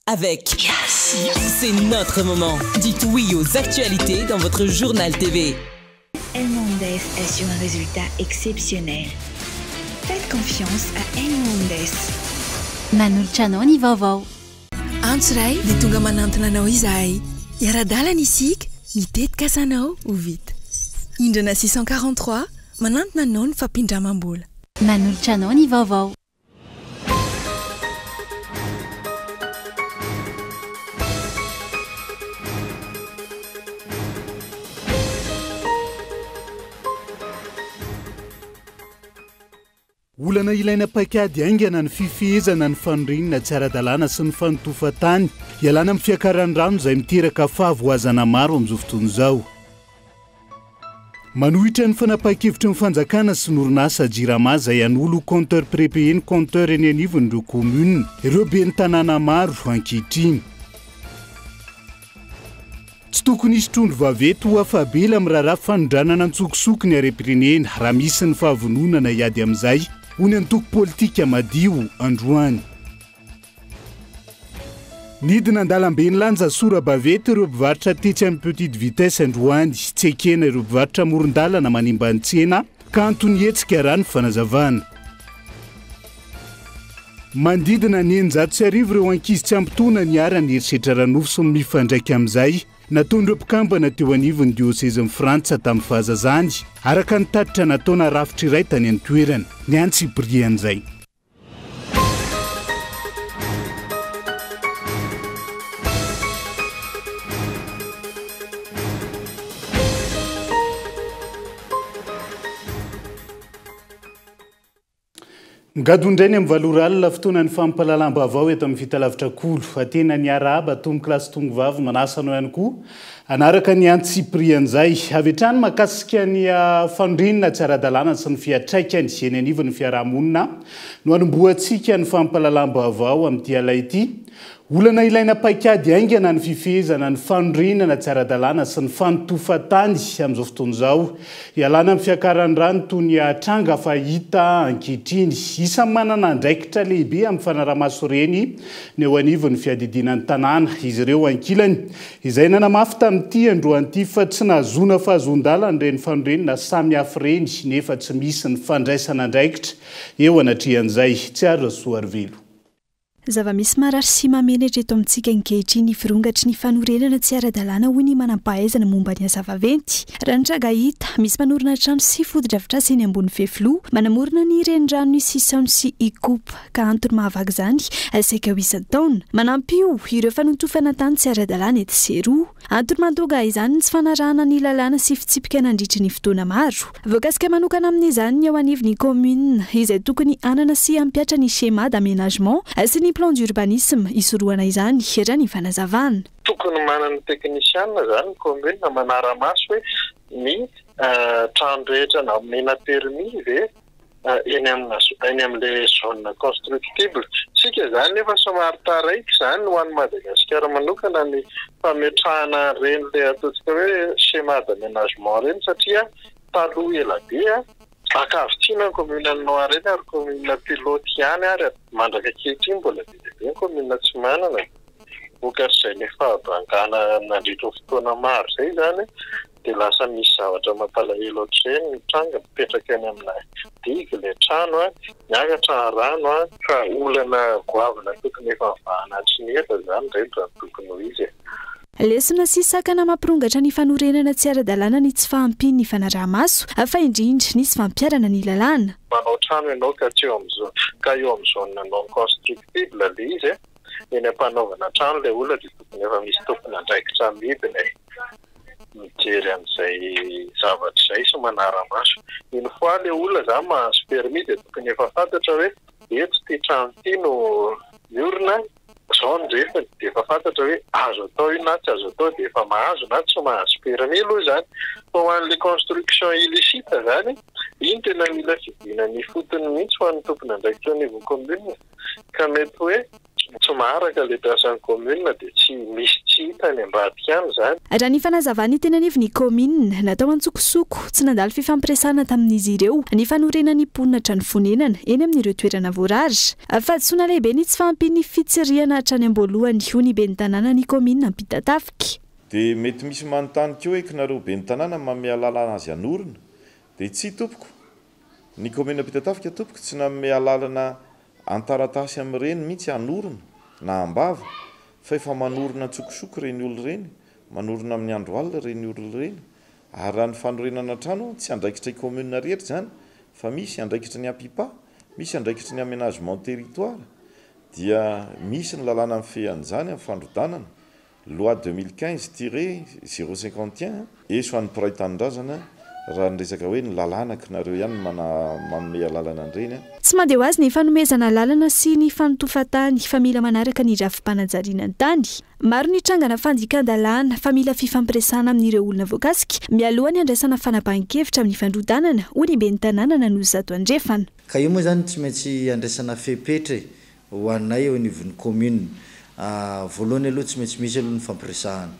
avec Yes. C'est notre moment. Dites oui aux actualités dans votre journal TV. El Mondes assure un résultat exceptionnel. Faites confiance à El Mondes. Manolotra anao ny vaovao. Antsiray dia tonga manantona anao izahay. Iara-dalana isika, mitetika asanao ho vita. Indrana 643, manantona anao ny fampindramam-bola. Manolotra anao ny vaovao. olana ilaina pakady aingana ny fifehezana ny fanorinana tsy ara-dalàna sy ny fanotofatany ialana amin'ny fiakaran-drano izay miteraka fahavoazana maro amin'izao fotoana izao. Manohitra ny fanapa-kevitra ny fanjakana sy ny orinasa jirama izay anolo compteur prépayé ny compteur eny anivon'ireo commune ireo be ny tanàna maro ankehitriny. Tsy tokony hisy trondro vaventy ho afabela amin'ny raharaha fanondranana antsokosoko ny harem-pirenena raha misy ny fahavononana hiady amin'izay hony antoko politika madio androany. Nidina andalam-be ny lanja sora bavety ireo mpivarotra tetsy amin'ny petite vitesse androany tsy ekena ireo mpivarotra moron-dalana manimba ny tsena ka antony hetsika rano fanazavana. Mandidina ny 900 ireo ankizy tsy ampitona ny arany herisetra ranofo sy ny mifandraika amin'izay nataon'ireo mpikambana teo anivon'ny diocèse ny Frantsa tamin'ny fahazazany araka ny tatitra nataona rafitra iray tany any toerana ny antsibrian'izay. Ngadondrainy amin'ny valoralina fotoana ny fampalalam-baovao eto amin'ny fitalavitra kolo atena ny araba tombo klasy tongo vavy manasa anao ihany koa anaraka ny antsiprian'izay avy hatrany makasika ny fandrinana tsy ara-dalàna sy ny fiatraikany eny anivon'ny fiarahamonina no anomboantsika ny fampalalam-baovao amin'ity alay ity. Olana ilaina paikady aingana ny fifehezana ny fandrinana tsy ara-dalàna sy ny fanotofatany amin'izao fotoana izao ialana amin'ny fiakaran-drano toy ny tranga fahita ankehitriny isan'ny manana andraikitra lehibe amin'ny fanaraha-maso reny ny eo anivon'ny fiadidinan'ny tanàna izy ireo ankilany izay nanamafy tamin'ity androan'ity fa tsy nahazona fahazon-dalana ireny fandrenana samy hafa reny nefa tsy misy ny fandraisana andraikitra eo anatrian'izay tsy ary soarivelo. Zava-misy marary sy mamenatra eto amintsika ankehitriny firongatry ny fanorenana tsy ara-dalàna hoy ny manam-pahaizana momba ny azavaventy. Raha ny traga hita, misy manorina trano sy foto-drafitrasa eny ambony fefilo, manamorona ny renirano ny sisaony sy ikopa ka antony mahavaky izany saika ho isan-taona. Manampy io ireo fanotofana tany tsy ara-dalàna ety seroa. Antony mandoga izany ny tsy fanarahana ny lalàna sy fitsipika nandritry ny fotoana maro. Voakasika manokana amin'izany ny ao anivon'ny commune izay tokony anana sy ampiatra ny schéma d'aménagement sy ny plan d'urbanisme isoroana izany raha ny fanazavana. Tokony manana teknisiana zany commune manara-maso hoe ny trano rehetra na mena permis ve eny amin'ilay zone constructible. Sika zany nefa somary taraiky zany ho an'ny Madagasikara manokana ny fametrahana reny le ataontsika hoe schéma d'aménagement reny satria taloha ela be akavitsiana ny commune Noireny ary commune pilote ihany ary mandraka ankehitriny mbola be commune tsy manana. Vokatr'izay nefa abangana nandritra fotoana maro zay zany dia lasa misy zavatra mampalahelo ohatr'izay ny tranga mipetraka any amina digue ilay trano miakatra rano ka olana goavana tokony efa vahanatry ny eta zany rehetra tokony ho izy. Lesona sy sakana mampirongatra ny fanorenana tsy ara-dalàna ny tsy fahampiany ny fanaraha-maso fa indrindra ny tsy fampiarana ny lalàna. Manao trano ianao ka eo amin'ny zone non constructible le izy eny ampanaovana trano ilay olona dia tokony efa misy tompony andraikitra midina mijery an'izay zavatra izay sy manara-maso. Iny fois ilay olona zany mahazo permis dia tokony efa fantatra hoe eto ty trano ty no miorina zao ny refiny dia efa fantatra hoe azo atao io na tsy azo atao dia efa mahazo na tsy mahazo permis aloha zany. Fa ho an'ilay construction illicite zany iny tena mila fidina ny fotony mihitsy ho an'ny tompony andraikitra anivon'ny commune ka mety hoe tsy maharaka le piasan'ny commune dia tsy misy tsy hita ny ambadika any zany. Raha ny fanazavana ny tena nevy ny commune natao antsokosoko tsy nandalo fifampiresana tamin'izy ireo ny fanorenany mponina trano fonenana eny amin'ireo toerana voarary fa tsoina lehibe ny tsy fampiny fitsiriana hatrany am-boalohany ho ny ben'ny tanàna ny commune ampita tafika. Dia mety misy manontany keo ekinareo ben'ny tanàna manome lalana azy anorina dia tsy tompoko ny commune ampita tafika tompoko tsy nanome lalana antaratasy amin'ireny mihitsy anorina na ambava fa efa manorina tsokosoko reny olo reny manorina amin'ny andro alina reny olo reny ary raha ny fanorenana trano tsy andraikitra commune rehetra zany fa misy andraikitra ny ampipa misy andraikitra ny aménagement territoire dia misy ny lalàna amin'ny fehan'izany amin'ny fandrodanana loi 2015-051 eso an'ny piraitanindrazana raha nyresaka hoe ny lalàna kinareo ihany manome lalana an'ireny. Tsy mandeha ho azy ny fanomezana lalana sy ny fanotofatany fa mila manaraka ny rafim-panajariana ny tany. Maro ny trangana fandikan-dalàna fa mila fifampiresana amin'ireo olona voakasika mialoha ny andraisana fanapahan-kevitra amin'ny fandrodanana ho ny ben'ny tanàna nanozy zato andrefana. Ka io moa zany tsy maintsy andraisana fepetra ho anay eo anivon'ny commune. Voalohany aloha tsy maintsy misy aloha ny fampiresahana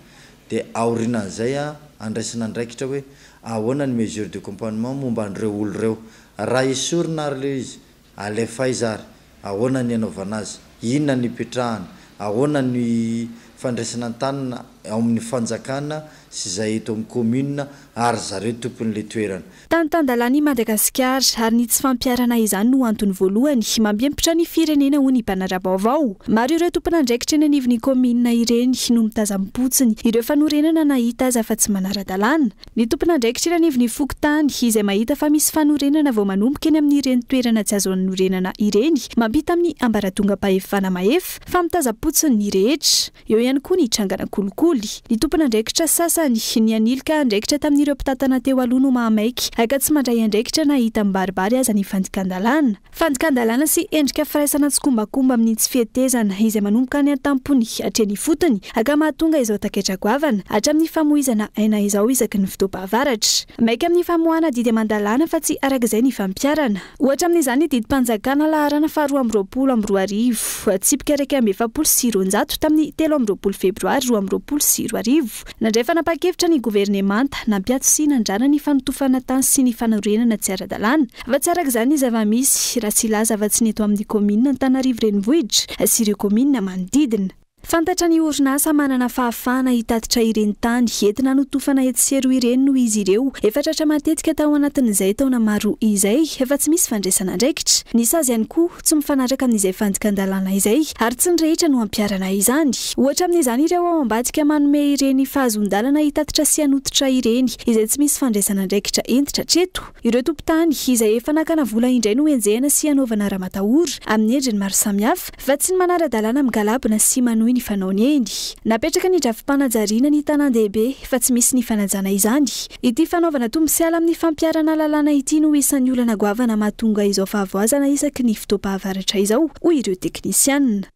dia aorinan'izay andraisana andraikitra hoe ahoana ny mesure de accompagnement momba an'ireo olo ireo raha isorina ary le izy alefa izy ary ahoana ny anaovana azy inona ny ipetrahana ahoana ny fandraisana an-tanana ao amin'ny fanjakana sy izay eto amin'ny commune ary zareo tompon'le toerana. Tany-tandalàna i Madagasikara ary ny tsy fampiarana izany no antony voalohany mampiempitra ny firenena ho ny mpanara-baovao. Maro ireo tompon'andraikitra eny anivon'ny commune ireny no mitazam-potsiny ireo fanorenana nahita aza fa tsy manara-dalàna. Ny tompon'andraikitra eny anivon'ny fokontany izay mahita fa misy fanorenana vao manomboka eny amin'ireny toerana tsy azo anorenana ireny mampita amin'ny ambaratonga-pahefana mahefa fa mitazam-potsiny ny rehetra. Eo ihany koa ny trangana kolikoly. Ny tompon'andraikitra sasany ny anilika andraikitra tamin'ireo mpitantana teo aloha no mahamaiky aka tsy mandray andraikitra nahita mibaribary aza ny fandikan-dalàna. Fandikan-dalàna sy endrika firaisana tsy kombakomba amin'ny tsy fihetezana izay manomboka ny an-tampony hatreny fotony aka mahatonga izao taketra goavana hatramin'ny famoizana aina izao isaky ny fotoam-pahavaratra. Maika amin'ny famoahana didy aman-dalàna fa tsy arak'izay ny fampiarana. Ohatra amin'izany didim-panjakana laharana faharoa amby roapolo amby roa arivo tsipika 240 tamin'ny 13 febroary 2024 nandray fanapa-kevitra ny governemanta nampiato sy nandrana ny fanotofana tany sy ny fanorenana tsy ara-dalàna fa tsy arak'izany ny zava-misy raha tsy ilaza afa-tsy ny eto amin'ny commune Antananarivo renivohitra sy ireo commune manodidina. Fantatra ny orinasa manana fahafahana hitatitra ireny tany entina notofana etsero ireny noho izy ireo efa tratra matetika tao anatin'izay taona maro izay efa tsy misy fandraisana andraikitra. Ny sazy ihany koa tsy mifanaraka amin'izay fandikan-dalàna izay ary tsy ny rehetra no ampiarana izany. Ohatra amin'izany ireo ao ambadika manome ireny fahazon-dalana hitatitra sy hanototra ireny izay tsy misy fandraisana andraikitra entitra treto. Ireo tompon-tany izay efa nakana vola indray no enjehana sy hanaovana raha-matahory amin'ny endriny maro samihafa fa tsy ny manara-dalàna migalabona sy manohy ny fanaony eny. Napetraka ny rafim-panajariana ny tanan-dehibe fa tsy misy ny fanajana izany. Ity fanaovana tombosiala amin'ny fampiarana lalàna ity no isan'ny olana goavana mahatonga izao fahavoazana isaky ny fotoam-pahavaratra izao hoy ireo teknisianina.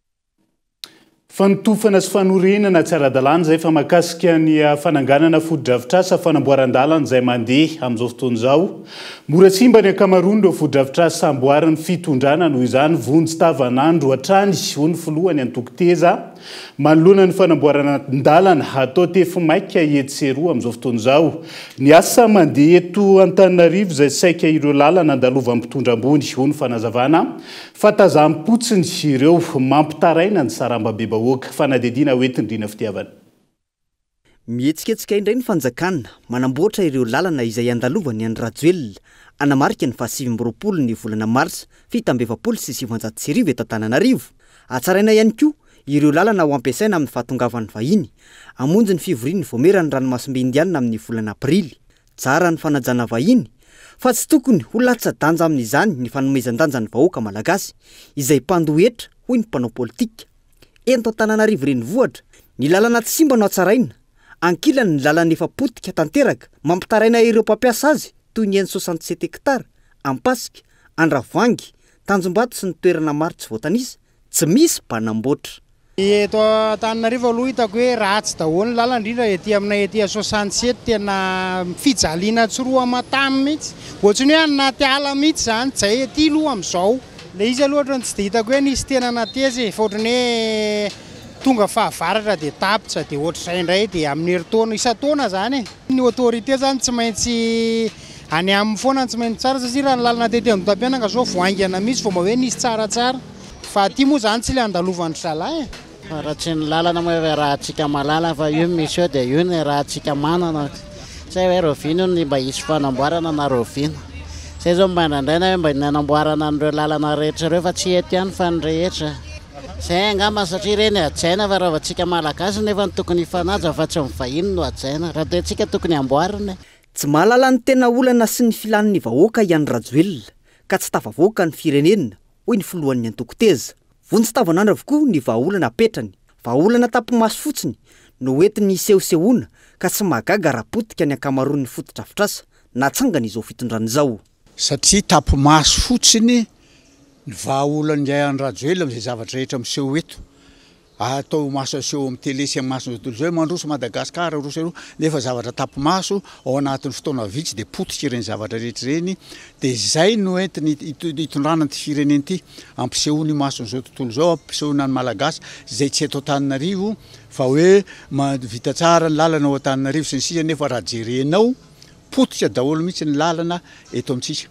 Fanotofana sy fanorenana tsy ara-dalàna zay fa mahakasika ny fananganana foto-drafitrasa fanamboaran-dalana izay mandeha amin'izao fotoana izao. Mora simba ny ankamaroany ireo foto-drafitrasa amboaran'ny fitondrana noho izany vonjy tavan'andro hatrany ho ny filohany an-tokoteza manoloana ny fanamboaran-dalana atao tefimaika etseroa amin'izao fotoana izao. Ny asa mandeha eto Antananarivo izay saika ireo lalana andalova mpitondra ambony ho ny fanazavana fa tazam-potsiny ireo mampitaraina ny sarambabeba fanadidina hoetindrina fitiavana. Mihetsiketsika indray ny fanjakana manamboatra ireo lalana izay andalovany any Rajoelina anamarika ny 2020 ny volana Marsa 1729 eto Antananarivo. Atsaraina ihany koa ireo lalana ho ampiasaina amin'ny fahatongavan'ny vahiny amonjy ny fivorian'ny voamerany ranomasimbe indiana amin'ny volana Aprily. Tsara ny fanajana vahiny fa tsy tokony ho latsa-danja amin'izany ny fanomezan-danja ny vahoaka malagasy izay mpandohetra hoy ny mpanao politika. Ento Antananarivo renivohitra ny lalana tsy simba no atsaraina ankilany ny lalana efa potika tanteraka mampitaraina ireo mpampiasa azy toy ny 67 hektara Ampasika, Andravoangy, Tanjombato sy ny toerana maro tsy voatanisa tsy misy mpanamboatra. Eto Antananarivo aloha hitako hoe ratsy daholo ny lalana indrindra ety aminay ety 67 tena fijaliana tsiroa matamy mihitsy ohatrany hoe anaty ala mihitsy zany zay ety aloha amin'izao le izy aloha ohatrany tsy de hitako hoe nisy tena natezy fa ohatrany hoe tonga fahavaratra dia tapitra dia ohatr'izay indray dia amin'ny herintaona isan-taona zany ny autorité zany tsy maintsy any amin'ny foana tsy maintsy tsara satria raha ny lalana tety amin'ny tampianaka zao voaingana mihitsy vao hoe nisy tsaratsara fa aty moa zany tsy le andalovan'ny zalahy raha tsy ny lalana moa hoe raha antsika malala fa io misy eo dia io ny raha antsika manana zay hoe rovino ny mba hisy fanamboarana na rovino zay zao mba indraindraina hoe mba nanamboarana an'ireo lalana rehetra ireo fa tsy eto ihany fa ny rehetra zay angamba satria ireny ajaina fa raha vantsika malagasy nefa ny tokony hifanaja fa tsy mivahiny no ajaina raha dia antsika tokony amboarina tsy mahalala ny tena olana sy ny filan'ny vahoaka ihany rajoelona ka tsy tafavoaka ny firenena hoy ny filohan'ny antoko-teza vonjy-tavanandro avokoa ny vahaolana apetrany vahaolana tapimaso fotsiny no entiny sehosehoana ka tsy mahagaga raha-potika ny ankamaroan'ny fotodrafitrasa natsangana izao fitondrana izao satria tapimaso fotsiny ny vahaolana indray any rajoelona amin'izay zavatra rehetra miseho eto atao maso aseho amin'ny télé sy maso tontolo izao mandroso Madagasikara roso ero nefa zavatra tapimaso ao anatin'ny fotoana vitsy dia potika ireny zavatra rehetra ireny dia izay no entiny hitondrana ty fireneny ity ampisehoany mason'izao tontolo izao ampisehoana ny malagasy izay tsy eto Antananarivo fa hoe vita tsara ny lalana ao Antananarivo sy ny sisa nefa raha jerenao potika daholo mihitsy ny lalana eto amintsika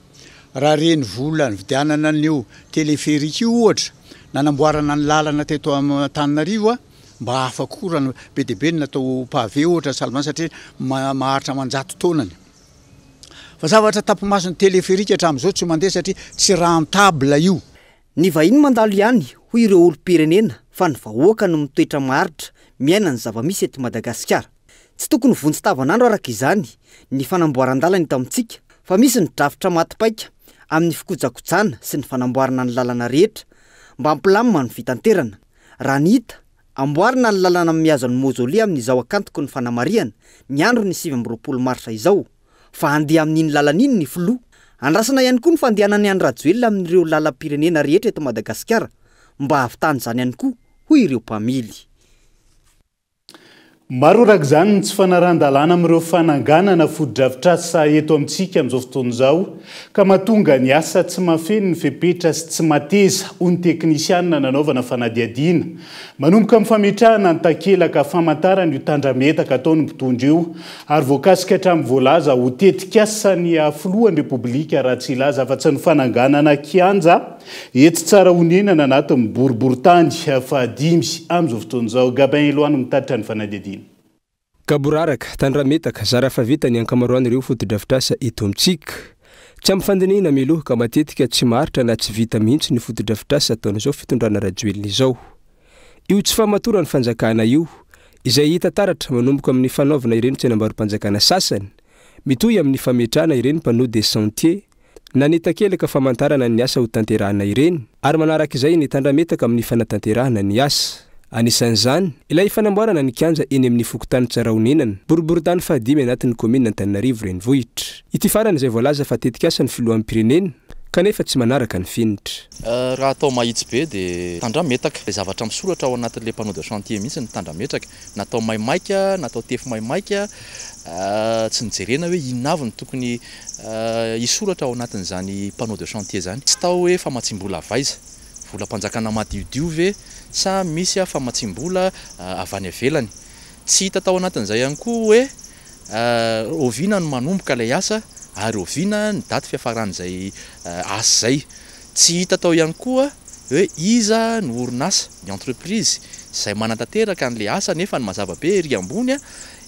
raha reny vola ny vidianana an'io téléphérique io ohatra nanamboarana ny lalana teto amin'ny Antananarivo mba afakorana be dia be natao pavé ohatra salemana satria maharitra manjato taonany fa zavatra tapimason'ny téléphérique hatramin'izao tsy mandeha satria tsy rentable io ny vahiny mandalo ihany hoy ireo olo-pirenena fa ny vahoaka no mitoetra maharitra miaina ny zava-misy eto Madagasikara tsy tokony vonjy-tavanandro araka izany ny fanamboaran-dalana eto amintsika fa misy ny drafitra matipaika amin'ny fikojakojana sy ny fanamboarana ny lalana rehetra mba ampilamina ny fitanterana raha ny hita amboarina ny lalana miazan'ny mozole amin'izao akantoko ny fanamariana ny andro ny 7 marsa izao fa handeha amin'iny lalan'iny ny filoha andrasana ihany koa ny fandehanany any rajoelona amin'ireo lalam-pirenena rehetra eto Madagasikara mba hahavitany izany ihany koa hoy ireo mpamily maro araka izany ny tsy fanaran-dalàna amin'ireo fananganana fotodrafitrasa eto amintsika amin'izao fotoana izao ka mahatonga ny asa tsy mafeny ny fepetra sy tsy mateza ho ny teknisianina nanaovana fanadiadiana manomboka amin'ny fametrahana ny takelaka famantarana io tandrametaka ataony mpitondra io ary voakasika hatramin'ny voalaza ho tetikasany filohan'ny repoblika raha tsy ilaza fa tsy ny fananganana kianja etsy tsara honenana anatin'ny boriboritany fa 5 amin'izao fotoana izao Gabin Eloano mitatitra ny fanadiadiana kaboraraka tandrametaka zara fa vita ny ankamaroan'ireo fotodrafitrasa eto amintsika tsy am'fandinihana miloha ka matetika tsy maritra na tsy vita mihitsy ny fotodrafitrasa ataon'izao fitondrana rajoelina izao io tsy famatora ny fanjakana io izay hita taratra manomboka amin'ny fanaovana ireny tsenam-barom-panjakana sasany mitohy amin'ny fametrahana ireny panneau de sentier na ny takelaka famantarana ny asa ho tanterahana ireny ary manaraka izay ny tandrametaka amin'ny fanatanterahana ny asa anisan'izany ilay fanamboarana ny kianja eny amin'ny fokotany tsara honenana boriboritany fahadimy anatin'ny komina Antananarivo renivohitra ity farany izay voalaza fa tetikasa ny filohan'ny pirenena kanefa tsy manaraka ny finitra raha atao mahitsy be dia tandrametaka le zavatra misoratra ao anatin'le panneau de chantier mihitsy ny tandrametaka natao maimaika natao tefy maimaika tsy nijerena hoe inona avy ny tokony hisoratra ao anatin'izany panneau de chantier zany tsy tao hoe famatsim-bola avaiza vola mpanjakana madiodio ve sa misy famatsim-bola avy any avelany tsy hita tao anatin'izay ihany koa hoe oviana no manomboka ilay asa ary oviana ny daty fiafaran'izay asa zay tsy hita tao ihany koa hoe iza ny orinasa ny entreprise izay manantanteraka an'le asa nefa ny mazava be ery ambony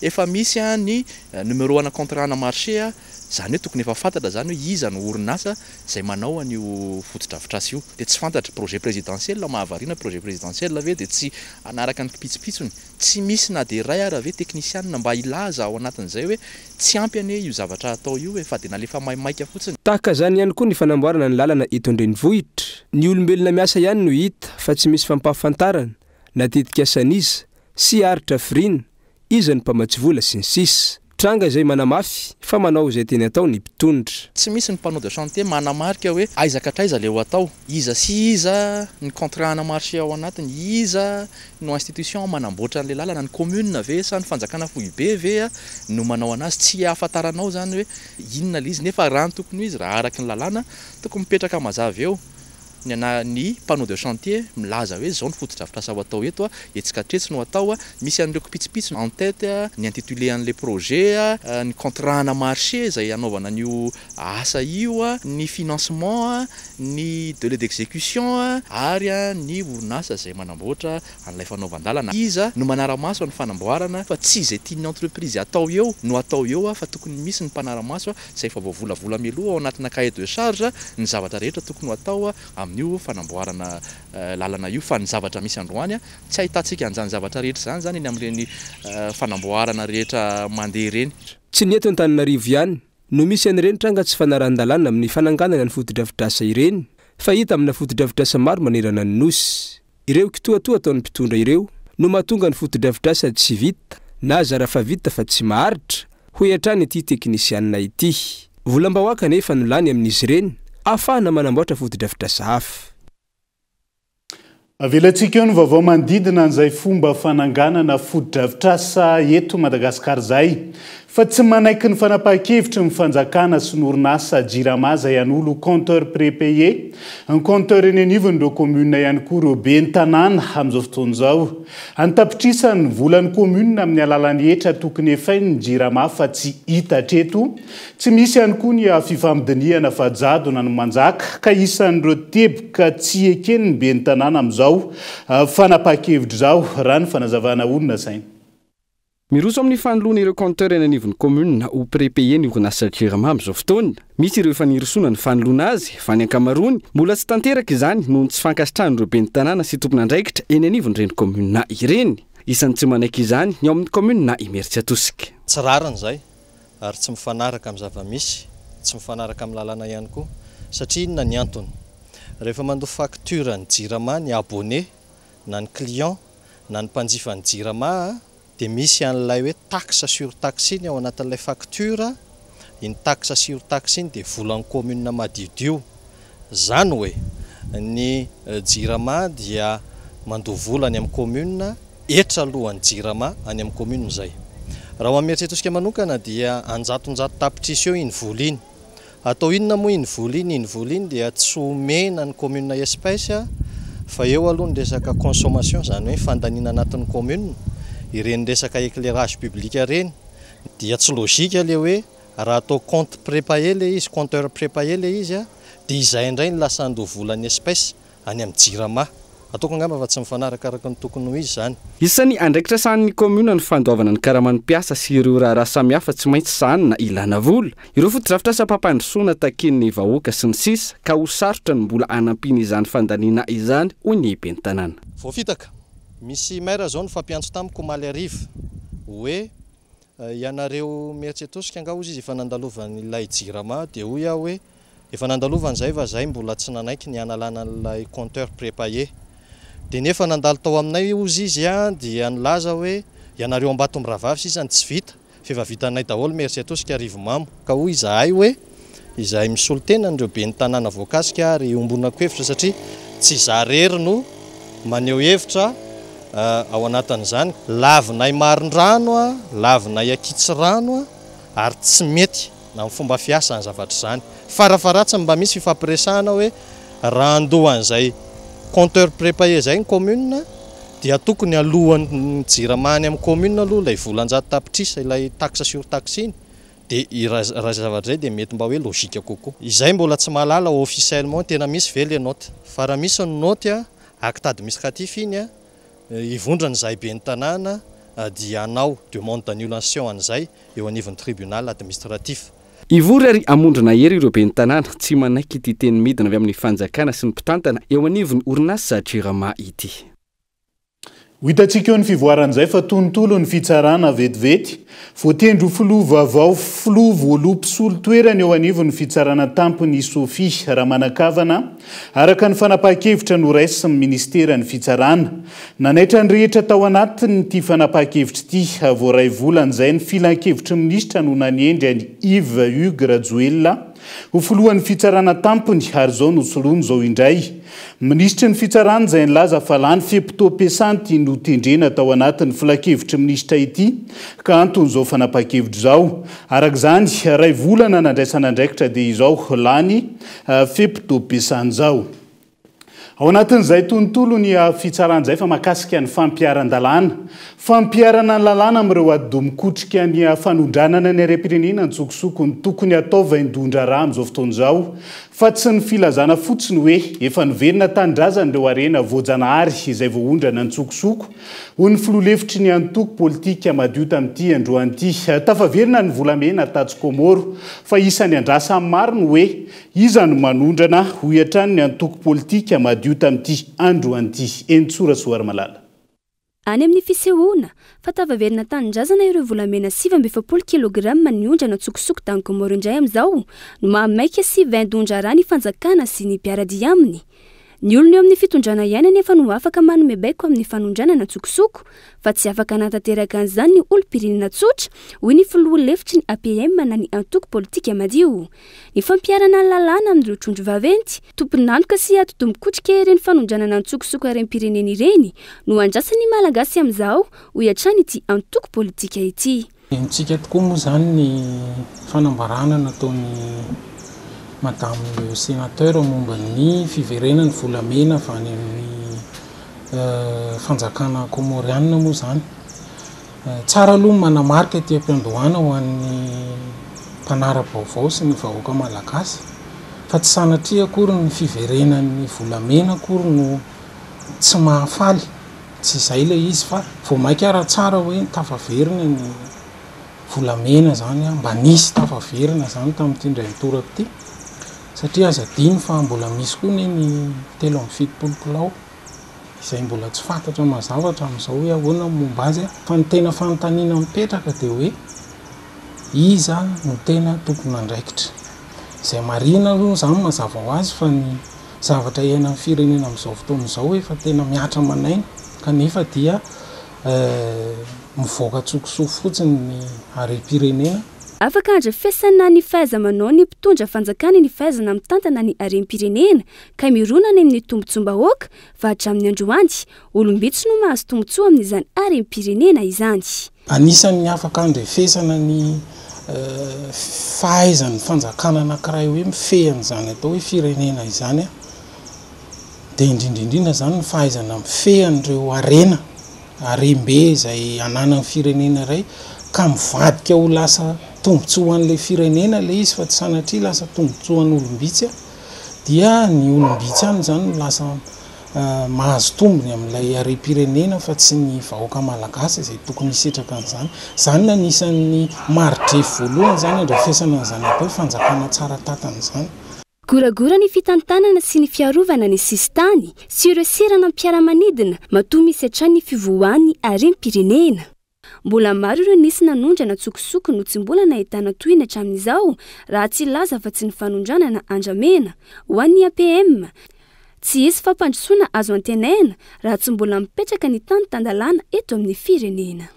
efa misy ny numéro ana contrat na marché zany hoe tokony efa fantatra zany hoe iza ny orinasa izay manao an'io fotodrafitrasa io dia tsy fantatra projet présidentiel mahavariana projet présidentiel ve dia tsy anaraka ny pitsopitsony tsy misy na dia ray ara ve teknisianina mba ilaza ao anatin'izay hoe tsy ampy ane io zavatra atao io hoe fa dia nalefa maimaika fotsiny tahaka zany ihany koa ny fanamboarana ny lalana eto andrenivohitra ny olombelona miasa ihany no hita fa tsy misy fampahafantarana natetika asan'iza sy aritra firina iza ny mpamatsy vola sy ny sisa tranga izay manamafy fa manao izay teny atao ny mpitondra tsy misy ny panneau de chantier manamarika hoe aizakatraiza le ho atao iza sy iza ny contrat na marché ao anatiny iza no institution manamboatra an'le lalana ny commune ve sa ny fanjakana foibe ve no manao anazy tsy afantaranao zany hoe inona le izy nefa raha ny tokony izy raha araky ny lalàna tokony mipetraka mazava eo ny panneau de chantier milaza hoe zao ny fotodrafitrasa ho atao eto etsikatretsy no atao misy an'ireo kopitsipitsy en tête ny intitulé an'le projet ny contrat na marché zay anaovana an'io asa io ny financement ny délai d'exécution ary ny orinasa zay manamboatra an'ilay fanaovan-dalana iza no manaramaso ny fanamboarana fa tsy izay tiany entreprise atao eo no atao eo fa tokony misy ny mpanaramaso zay fa voavolavola mialoha ao anatina cahier de charge ny zavatra rehetra tokony atao amin'io fanamboarana lalana io fa ny zavatra misy androany tsy ahitantsika an'izany zavatra rehetra zany eny amin'ireny fanamboarana rehetra mandeha ireny. Tsy ny eto Antananarivo ihany no misy an'ireny tranga tsy fanaran-dalàna amin'ny fananganana ny fotodrafitrasa ireny fa hita amina fotodrafitrasa maro manerana ny nosy. Ireo kitoatoa ataon'ny mpitondra ireo no mahatonga ny fotodrafitrasa tsy vita na zara fa vita fa tsy maharitra ho hiatrany ity teknisianina ity. Volam-bahoaka nefa no lany amin'izy ireny ahafahana manamboatra fotodrafitrasa hafa. Avelantsika eo ny vaovao manodidina an'izay fomba fananganana fotodrafitrasa eto Madagasikara zay fa tsy manaiky ny fanapahan-kevitra ny fanjakana sy ny orinasa Jirama zay an'olo compteur prépayé ny compteur eny anivon'ireo commune ihany koa ireo be ny tanàna amin'izao fotoana izao. Antapitrisany ny volan'ny commune amin'ny alalany hetra tokony efainy ny Jirama fa tsy hita hatreto. Tsy misy ihany koa ny fifamidiniana fa jadona no manjaka ka isan'ireo teboka tsy ekeny ny be ny tanàna amin'izao fanapahan-kevitra izao raha ny fanazavana olona sainy. Miroso amin'ny fanoloana ireo compteur eny anivon'ny commune ho prépayé ny orinasa Jirama amin'izao fotoana. Misy ireo efa nirosona ny fanoloana azy fa ny ankamarony mbola tsy tanteraka izany noho ny tsy fankasitrahan'ireo be ny tanàna sy tompon'andraikitra eny anivon'ireny commune ireny. Isan'ny tsy manaiky izany ny ao amin'ny commune Imeritsiatosika. Tsy rarany izay ary tsy mifanaraka amin'ny zava-misy, tsy mifanaraka amin'ny lalàna ihany koa satria inona ny antony. Rehefa mandoa facture ny Jirama ny abonné na ny client na ny mpanjifa ny Jirama dia misy an'ilay hoe taxe sur taxe iny ao anatin'ilay facture. Iny taxe sur taxe iny dia volan'ny commune madidio. Zany hoe ny Jirama dia mandoa vola any amin'ny commune etra alohan'ny Jirama any amin'ny commune izay. Raha ho Imeritsiatosika manokana dia anjatonjato tapitrisa eo iny vola iny. Atao inona moa iny vola iny? Iny vola iny dia tsy omena ny commune espèce fa eo aloha ny resaka consommation zany hoe fandaniana anatin'ny commune. Ireny resaka éclairage public ireny dia tsy logika le hoe raha atao compte prépayé le izy, compteur prépayé le izy dia izay indray ny lasa andoha volan'ny espèce any amin'ny Jirama. Ataoko angamba fa tsy mifanaraka araka ny tokony ho izy zany. Isan'ny andraikitra sahan'ny commune ny fandoavana ny karaman'ny mpiasa sy ireo raha samihafa tsy maintsy sahanina ilana vola. Ireo fotodrafitrasa pampandrosoana taken'ny vahoaka sy ny sisa ka ho sarotra ny mbola anampiana izany fandaniana izany ho ny be ny tanàna. Voafitaka. Misy maire zao ny fampiantso tamiko Maly Arivo hoe ianareo Imeritsiatosika anga ozy izy efa nandalovany ilay Jirama dia hoy aho hoe efa nandalovany zay fa zay mbola tsy nanaiky ny analana ilay compteur prépayé. Dia nefa nandalo tao aminay ozy izy dia nilaza hoe ianareo ambato miravavy sisa tsy vita fa efa vitanay daholo Imeritsiatosika Rivomamo. Ka hoy izahay hoe izahay misolo tena andreo be ny tanàna voakasika ary ombonako hevitra satria tsy zarery no maneho hevitra ao anatin'izany. Lavinay marin-drano lavinay akitsy rano ary tsy mety na amin'ny fomba fiasa ny zavatra izany. Farafaratsy mba misy fifampiresahana hoe raha andohan'izay compteur prépayé zay ny commune dia tokony alohan'ny Jirama any amin'ny commune aloha ilay volan-jato tapitrisa ilay taxe sur taxe iny dia raha zavatra zay dia mety mba hoe logika kokoa. Izay mbola tsy mahalala officiellement tena misy ve le note fa raha misy ny note acte administratif iny ivondrany izay be ny tanàna dia anao demande d'annulation an'izay eo anivon'ny tribunal administratif. Ivory ary amondrana hery ireo be ny tanàna tsy manaiky ity teny midina avy amin'ny fanjakana sy ny mpitantana eo anivon'ny orinasa Jirama ity. Hitantsika eo ny fivoaran'izay fa tonontolo ny fitsarana vetivety voatendro filoha vaovao filoha voaloham-pisolo toerana eo anivon'ny fitsarana tampony Sofia Ramanakavana araka ny fanapahan-kevitra noraisy ny ministera ny fitsarana. Nanaitra ny rehetra tao anatiny ity fanapahan-kevitra ity voaray volan'izay ny filan-kevitra minisitra no naniendry any Yves Hugues Rajoelina ho filohan'ny fitsarana tampony ary zao no soloana zao indray. Ministra ny fitsarana izay nilaza fa lany fepitoampiasanty no tendrena tao anatin'ny filan-kevitra minisitra ity ka anton'izao fanapahan-kevitra izao. Arak'izany ray volana nandraisana andraikitra dia izao lany fepitoampiasana izao. ao anatin'izay tontolo ny fitsaran'izay fa makasika ny fampiaran-dalàna fampiarana ny lalàna amin'ireo adomikotrika ny fanondranana ny harem-pirenena ntsokosoko ny tokony ataova indondra raha amin'izao fotoana izao fa tsy ny filazana fotsiny hoe efa niverina tanindrazana ireo arena voajanahary izay voaondrana ntsokosoko ho ny filoha-lefitry ny antoko politika madio tamin'ity androan'ity tafaverina ny volamena Tatsy Komoro fa isan'ny andrasa mariny hoe iza no manondrana ho iatrany ny antoko politika madio tamin'ity androan'ity Entsora Soarimalala. Any amin'ny fisehoana fa tafaverina tanindrazana ireo volamena 7.7 kilograma ny ondrana tsokosoko tany Komoro indray amin'izao no mahamaika 20 ondra raha ny fanjakana sy ny mpiarady aminy. Ny olona eo amin'ny fitondrana ihany anefa no afaka manome baiko amin'ny fanondranana tsokosoko fa tsy afaka hanatanteraka an'izany ny olom-pirenena tsotra hoy ny filoha-lefitry ny APM na ny antoko politika madio. Ny fampiarana ny lalàna amin'ireo trondro vaventy tompon'antoka sy atodomikotrika ireny fanondranana ny tsokosoko harem-pirenena ireny no andrasan'ny malagasy amin'izao ho iatrany ity antoko politika ity. Ntsika tokoa moa zany ny fanambarana nataony Madame le sénateur momba ny fiverenany volamena fa any amin'ny fanjakana komorianina moa zany. Tsara aloha manamarika ety am-piandohana ho an'ny mpanara-baovao sy ny vahoaka malagasy fa tsy sanatria akory ny fiverenan'ny volamena akory no tsy mahafaly tsy izay ilay izy fa vao maika ara tsara hoe tafaverina ny volamena zany mba nisy tafaverina zany tamin'ity indray mitoraka ity satria aza diny fa mbola misy koa ny 7.7 kilao izay mbola tsy fantatra mazavatra amin'izao hoe ahoana momba azy fa ny tena fanontaniana mipetraka dia hoe iza no tena tompona andraikitra izay marina aloha zany mazava ho azy fa ny zavatra iaina amin'ny firenena amin'izao fotoana izao hoe fa tena miatra manaina kanefa dia mivoaka tsokosoko fotsiny ny harem-pirenena. Afaka andrafesana ny fahaiza-manao ny mpitondra fanjakana ny fahaizana mitantana ny harem-pirenena ka mironana amin'ny tombotsoam-bahoaka fa hatramin'ny androany olombitsy no mahazo tombotsoa amin'izany harem-pirenena izany. Anisan'ny afaka andrefesana ny fahaizan'ny fanjakana anankiray hoe mifehana izany atao hoe firenena izany dia indrindrindrina zany ny fahaizana mifehan'ireo arena harem-be izay ananan'ny firenena iray ka mivadika ho lasa tombotsoa an'ilay firenena ilay izy fa tsy sanatria lasa tombotsoan'ny olombitsy dia ny olombitsy any zany no lasa mahazo tombony amin'ilay harem-pirenena fa tsy ny vahoaka malagasy izay tokony hisetraka an'izany. Zany anisan'ny maridrefo voalohany zany andrafesana an'izany atao fanjakana tsara tatana izany. Goragora ny fitantanana sy ny fiarovana ny sistany sy ireo serana mpiara-manidina matoa misy hatrany ny fivoahan'ny harem-pirenena. Mbola maro ireo nisy nanondrana tsokosoko no tsy mbola nahitana tohiny hatramin'izao raha tsy laza fa tsy ny fanondranana andramena ho an'ny APM. Tsy isy fampandrosoana azo antenaina raha tsy mbola mipetraka ny tany tandalàna eto amin'ny firenena.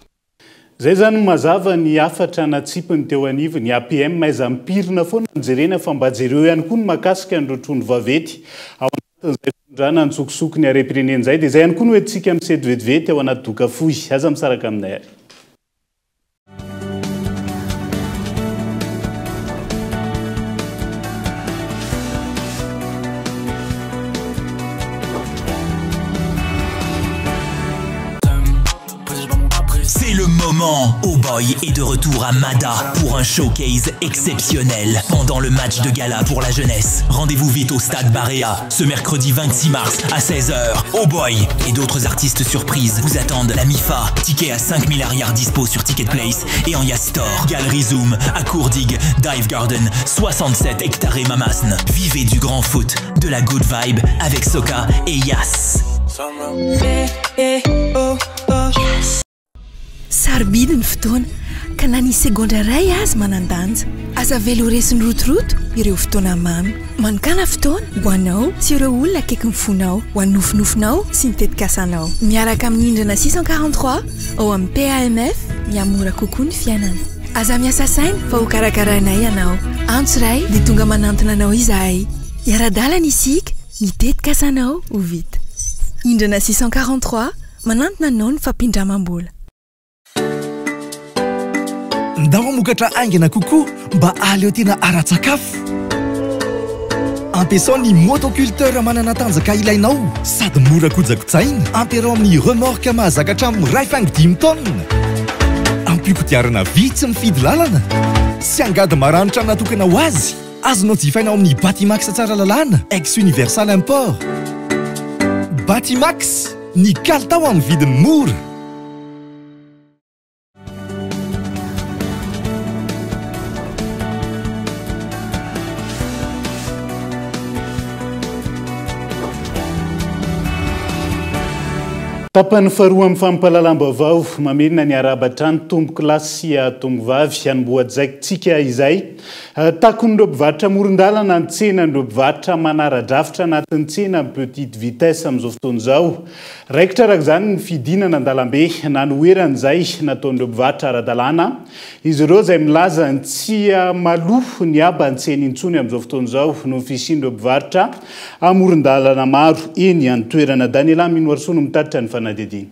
Zay zany mazava ny afatra natsipiny teo anivy ny APM aiza mpirina foana nijerena fa mba jereo ihany koa ny makasika an'ireo trondro vavety ao anatin'izay fondrana ny tsokosoko ny harem-pirenena izay dia izay ihany koa no hoentsika misety vetivety ao anaty doka fohy aza misaraka aminay ary. C'est le moment. Oh Boy est de retour à Mada pour un showcase exceptionnel pendant le match de gala pour la jeunesse. Rendez-vous vite au stade Barea ce mercredi 26 mars à 16h. Oh Boy et d'autres artistes surprises vous attendent. La MIFA, ticket à 5 000 arrières dispo sur Ticketplace et en Yas Store. Galerie Zoom, à Courdig, Dive Garden, 67 hectares Mamasne. Vivez du grand foot, de la good vibe avec Soka et Yas. Sarobidi ny fotoana ka na ny segondra ray azy manandanja aza velo resiny rotoroto ireo fotoana mamy manokana fotoana ho anao sy ireo olona akaiky mifonao ho an'nofinofinao sy ny tetikasanao miaraka amin'ny indrana 643 ao amin'ny PAMF miamora kokoa ny fiainana aza miasa saina fa ho karakarainay ianao antso ray dia tonga manantona anao izahay iara-dalana isika miteti-kasanao ho vita indrana 643 manantona anao ny fampindramam-bola. Ndao mamokatra aingana kokoa mba aleo tena ara-tsakafo ampiasao ny motoculteur manana tanjaka ilainao sady mora kojakotsaina ampiarao amin'ny remorque mahazakatra amin'ny ray faingo 5 tonne ampikodiarana vitsy mifidy lalana sy angady maranitra natokana ho azy azonao jifainao amin'ny Batimax tsara lalàna ex universal import Batimax ny kalitao amin'ny vidiny mora. Tapany faharoa amin'ny fampahalalam-baovao mamelona ny arabatrano tomboky lasy tombovavy anomboajaikitsika izay takon'ireo mpivarotra amoron-dalana ny tsenan'ireo mpivarotra manara-drafitra anatin'ny tsena petite vitesse amin'izao fotoana izao. Raikitra araka izany ny fidinana an-dalambe na ny oeran'izay nataon'ireo mpivarotra ara-dalàna. Izy ireo izay milaza ny tsy maloho ny aba ny tsena intsony amin'izao fotoana izao no fisian'ireo mpivarotra amoron-dalana maro eny any toerana. Daniela Minoarsono mitatitra ny fanadidiny.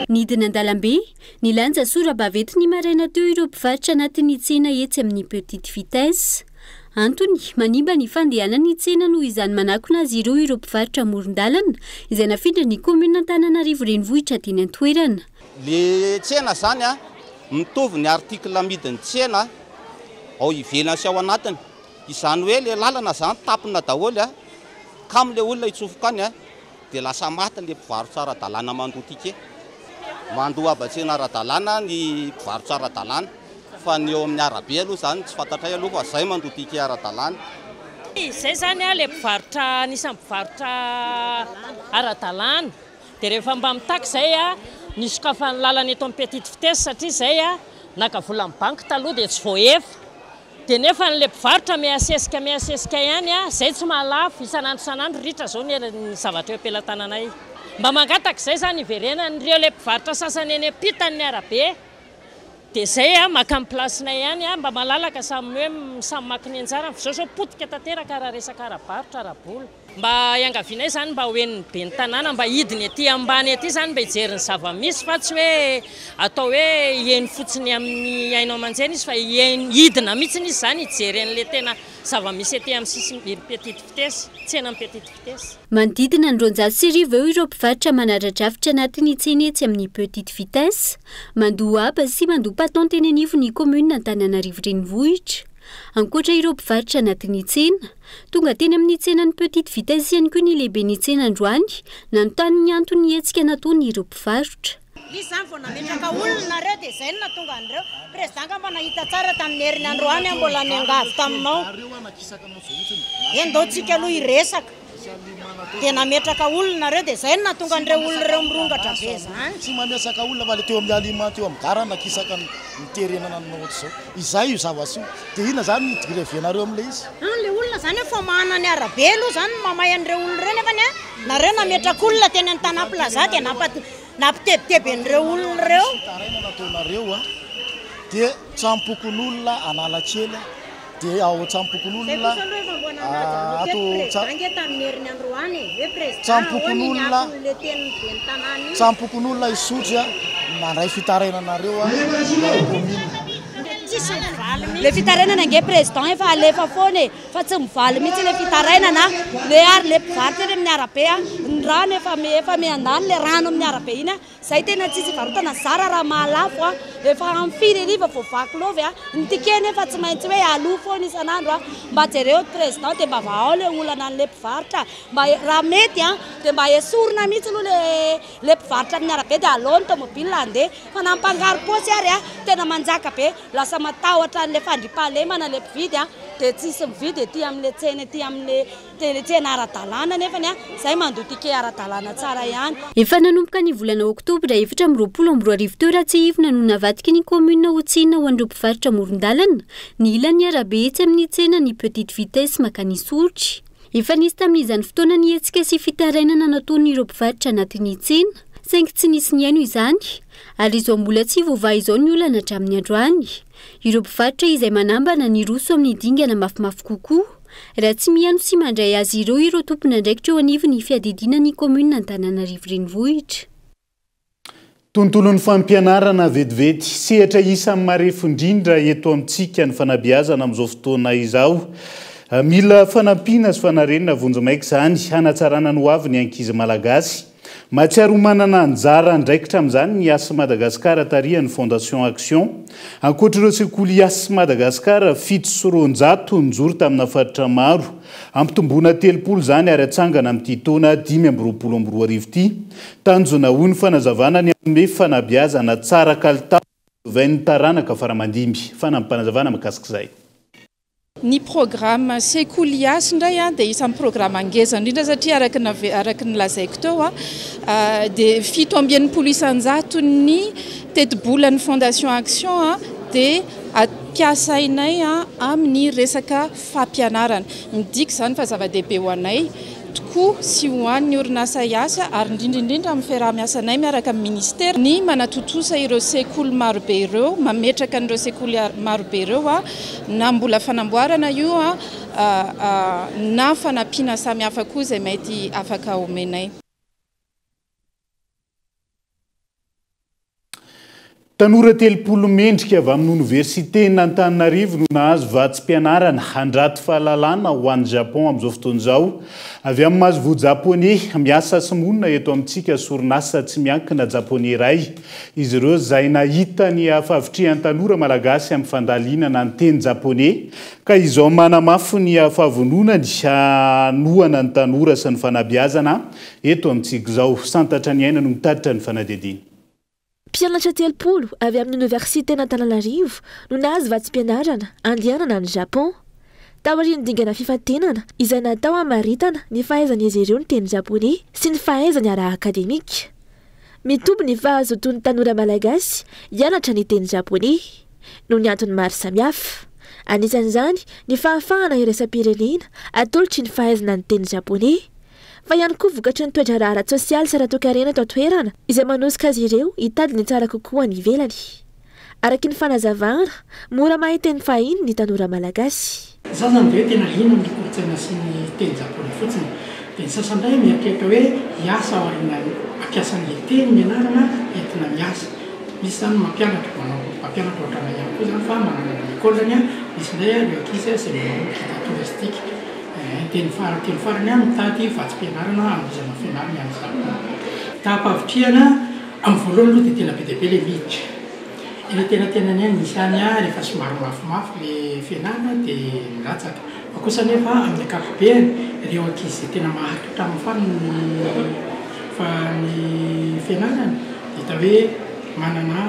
Nidina an-dalambe, nilanja sora-bavety ny maraina teo ireo mpivarotra anatin'ny tsena etsy amin'ny petite vitesse. Antony, manimba ny fandehanan'ny tsena noho izany manakona azy ireo mpivarotra amoron-dalana izay nafindra ny komuna Antananarivo renivohitra teny an-toerana. Le tsena zany mitovy ny artikla amidin'ny tsena ao ivelany sy ao anatiny. Izany hoe le lalana zany tapina daholo ka amin'le olona itsofoka any dia lasa maty le mpivarotra ara-dalàna mandoa tika. Mandoa aba-tsena ara-dalàna ny mpivarotra ara-dalàna fa ny eo amin'ny arabe aloha zany tsy fantatray aloha fa zay mandoa tika ara-dalàna. Izay zany le mpivarotra anisan'ny mpivarotra ara-dalàna dia rehefa mba mitaka zay nisokafany lalana eto amin'ny petite vitesse satria zay naka vola amin'ny banky taloha dia tsy voaefa. Dia nefa le mpivarotra miasesika ihany zay tsy mahalafo isanandro ritra zao ny zavatra eo ampelantananay. Mba mangataka zay zany iverenan'ireo le mpivarotra sasany eny ampitany arabe dia zay maka amin'ny plasinay ihany mba malalaka samy maka ny anjara zao potika tanteraka raha resaka ara-barotra ara-bola. Mba iangavianay zany mba hoen'ny be ny tanàna mba hidiny aty ambany aty zany mba hijeriny zava-misy fa tsy hoe atao hoe hieny fotsiny amin'ny ainao aman-jeny izy fa hidina mihitsiny izy zany hijeren'le tena zava-misy aty amin'ny sisiny petite vitesse, tsena amin'ny petite vitesse. Manodidina ny 200 eo ireo mpivarotra manara-drafitra anatin'ny tsena etsy amin'ny petite vitesse, mandoa aba sy mandoa paton teny anivo ny komuna Antananarivo renivohitra. Ankoatra ireo mpivarotra anatin'ny tsena, tonga teny amin'ny tsenan'ny petite vitesse ihany koa ny lehibe ny tsena androany, nanontany ny antony hetsika nataony ireo mpivarotra. Izy zany vao nametraka olona reo dia izay no natonga an'ireo. Presidanga mba nahita tsara tamin'ny herin'ny androany mbola niangavy taminao. Endao tsika aloha iresaka. Dia nametraka olona reo dia izay no natonga an'ireo olona reo mirongatra be zany. Tsy mamesaka olona fa le teo amin'ny alima teo amin'ny gara nakisaka miterenana anao ohatr'izao. Izay io zava-tsy io. Dia ina zany ny grevenareo amin'ilay izy. Le olona zany efa manana ny arabe aloha zany mamay an'ireo olona reo nefa nareo nametraka olona teny an-tana plaza dia nampitebiteby an'ireo olona reo. Nataonareo dia tsampokon'olona Analakely dia ao tsampokon'olona tsampokon'olona Isotry mandray fitarainanareo le fitarainana ange président efa alefa foana fa tsy mivaly mihitsy le fitarainana le ary le mpivarotra eny amin'ny arabe ny rano efa miandany le rano amin'ny arabe iny zay tena tsisy varotana zara raha mahalafo efa amfiry ariva vao vaky lovy ny tikeny efa tsy maintsy hoe aloha foana isanandro mba jereo président dia mba vaao le olana an'le mpivarotra mba raha mety dia mba esorina mihitsy aloha le mpivarotra amin'ny arabe dia aloha ny tomobile andeha fa nampangaro posy ary tena manjaka be lasa matahotra an'le fandripahalemana le mpividy dia tsisy mividy ety amin'le tsena ety amin'le tsena ara-dalàna nefany zay mandoa tike ara-dalàna tsara ihany. Efa nanomboka ny volana oktobra 2024 teo raha tsy hivona no navadiky ny komuna Hotsina ho an'ireo mpivarotra amoron-dalana ny ilan'ny arabe etsy amin'ny tsena ny petite vitesse makany Isotry. Efa nisy tamin'izany fotoana ny hetsika sy fitarainana nataon'ireo mpivarotra anatin'ny tsena saingy tsy nisy ny aino izany ary izao mbola tsy voavaha izao ny olana hatramin'ny androany. Ireo mpivarotra izay manambana ny roso amin'ny dingana mafimafy kokoa raha tsy miano sy mandray azy ireo tompona andraikitra eo anivony fiadidinan'ny komuna Antananarivo renivohitra. tontolon'ny fampianarana vetivety sehatra isan'ny marefo indrindra eto amintsika ny fanabeazana amin'izao fotoana izao. Mila fanampiana sy fanarenina vonjimaiky izany hanatsarana ny hoavy ny ankizy malagasy. Mahatsiaro manana anjara andraikitra amin'izany ny asa Madagasikara tarihan'ny Fondation Action. Ankoatr'ireo sekoly asa Madagasikara 700 nijoro tamina faritra maro. Ampitomboana 30 izany ary atsangana amin'ity taona 2024 ity. Tanjona hoy ny fanazavana ny amin'ny fanabeazana tsara kalitao vain'ny taranaka faramandimby. Fanampanazavana mikasika izay. Ny programme sekoly asa indray dia isan'ny programme angeza indrindra satria araka ny lazaiko teo dia 7 isanjato ny teti-bolan'ny Fondation Action dia ampiasainay amin'ny resaka fampianarana. Midika izany fa zava-dehibe ho anay tokoa sy ho an'ny orinasa asa ary indrindra amin'ny fiaraha-miasanay miaraka amin'ny ministera ny manatotosa ireo sekoly marobe ireo, mametraka an'ireo sekoly marobe ireo na mbola fanamboarana io na fanampiana samihafa koa izay mety afaka omenay. Tanora 30 mendrika avy amin'ny université n'Antananarivo no nahazo vatsim-pianarana handrato fahalalana ho an'ny Japon amin'izao fotoana izao. Avy amin'ny mahazo japonais miasa sy monina eto amintsika sorinasa tsy miankina japonais iray. Izy ireo izay nahita ny ahafavitrihan'ny tanora malagasy amin'ny fandalinana ny teny japonais ka izao manamafy ny ahafahavononany hanohana ny tanora sy ny fanabeazana eto amintsika izao. Santatra ny aina no mitatitra ny fanadidina. Mpianatra 30 avy amin'ny université n'Antananarivo no nahazo vatsim-pianarana andehanana ny Japon. Taorian'ny dingana fifantenana izay natao hamaritana ny fahaizan'izy ireo ny teny japonais sy ny fahaizany ara-akademika. Mitombo ny fahazotoan'ny tanora malagasy hianatra ny teny japonais noho ny antony maro samihafa. Anisan'izany ny fahafahana iraisam-pirenena atolotry ny fahaizana ny teny japonais. Fa ihany koa vokatry ny toetra ara-sosialy sy ara-toe-karena eto an-toerana izay manosika azy ireo hitady ny tsara kokoa any ivelany. Araky ny fanazavana, mora mahay teny fahiny ny tanora malagasy. Zaho zany dia tena hina amin'ny kolotsaina sy ny teny japonais fotsiny. Dia ny sasandray mieritreritra hoe hiasa aoriana mampiasa ny teny mianarana entina miasa. Misy zany mampianatra ohatrana ihany koa zany fa manana ny école-ny misy indray ireo ankizy izay manao guide touristique. Teny farany mitady vatsim-pianarana amin'izany fianarana amin'izany. Tahampavitriana amin'ny voalohany aloha dia tena be dia be ilay miditra. Ilay tena ny misy any rehefa somary mafimafy ilay fianarana dia milatsaka. Fa kosa nefa amin'ny ankapobeny ireo ankizy izay tena maharitra hatramin'ny ny fianarana dia hita hoe manana